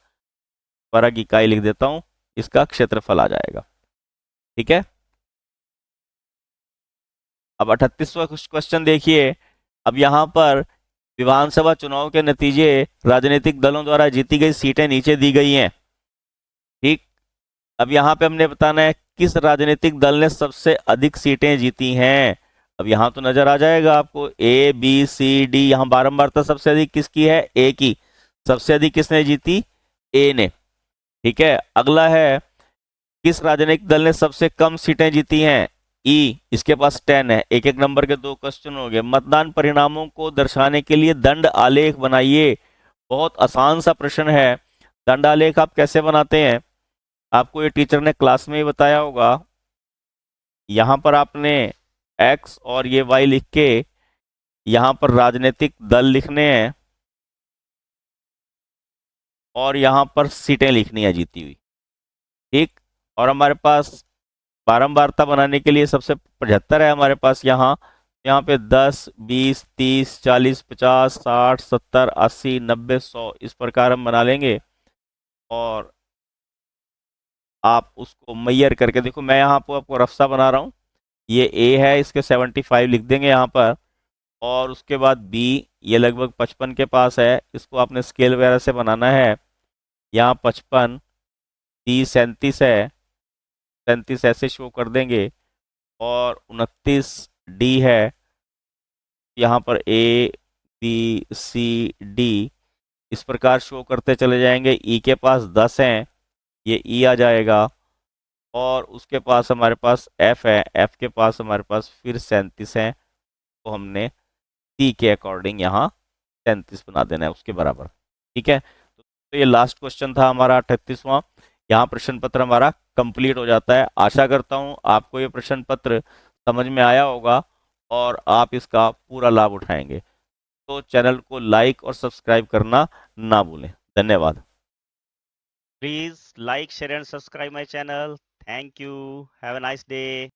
A: वर्ग इकाई लिख देता हूं, इसका क्षेत्रफल आ जाएगा। ठीक है, अब 38वां क्वेश्चन देखिए। अब यहां पर विधानसभा चुनाव के नतीजे, राजनीतिक दलों द्वारा जीती गई सीटें नीचे दी गई हैं। ठीक, अब यहां पे हमने बताना है किस राजनीतिक दल ने सबसे अधिक सीटें जीती हैं। अब यहाँ तो नजर आ जाएगा आपको ए बी सी डी, यहाँ बारंबारता सबसे अधिक किसकी है? ए की। सबसे अधिक किसने जीती? ए ने। ठीक है, अगला है किस राजनीतिक दल ने सबसे कम सीटें जीती हैं? ई, इसके पास 10 है। एक एक नंबर के दो क्वेश्चन हो गए। मतदान परिणामों को दर्शाने के लिए दंड आलेख बनाइए। बहुत आसान सा प्रश्न है। दंड आलेख आप कैसे बनाते हैं? आपको ये टीचर ने क्लास में ही बताया होगा। यहां पर आपने एक्स और ये वाई लिख के यहां पर राजनीतिक दल लिखने हैं और यहां पर सीटें लिखनी है जीती हुई। ठीक, और हमारे पास बारंबारता बनाने के लिए सबसे 75 है हमारे पास। यहाँ यहाँ पे 10 20 30 40 50 60 70 80 90 100 इस प्रकार हम बना लेंगे। और आप उसको मैयर करके देखो, मैं यहाँ पर आपको रफ्सा बना रहा हूँ। ये ए है, इसके 75 लिख देंगे यहाँ पर। और उसके बाद बी, ये लगभग 55 के पास है, इसको आपने स्केल वगैरह से बनाना है। यहाँ 55, सी 37 है, 37 ऐसे शो कर देंगे। और 29 डी है, यहाँ पर ए बी सी डी इस प्रकार शो करते चले जाएंगे। ई के पास 10 हैं, ये ई आ जाएगा। और उसके पास हमारे पास एफ है, एफ के पास हमारे पास फिर 37 है। तो हमने सी के अकॉर्डिंग यहाँ 37 बना देना है उसके बराबर। ठीक है, तो ये लास्ट क्वेश्चन था हमारा 38वां। यहाँ प्रश्न पत्र हमारा कंप्लीट हो जाता है। आशा करता हूँ आपको ये प्रश्न पत्र समझ में आया होगा और आप इसका पूरा लाभ उठाएंगे। तो चैनल को लाइक और सब्सक्राइब करना ना भूलें। धन्यवाद।
B: Please like, share, and subscribe my channel. Thank you. Have a nice day.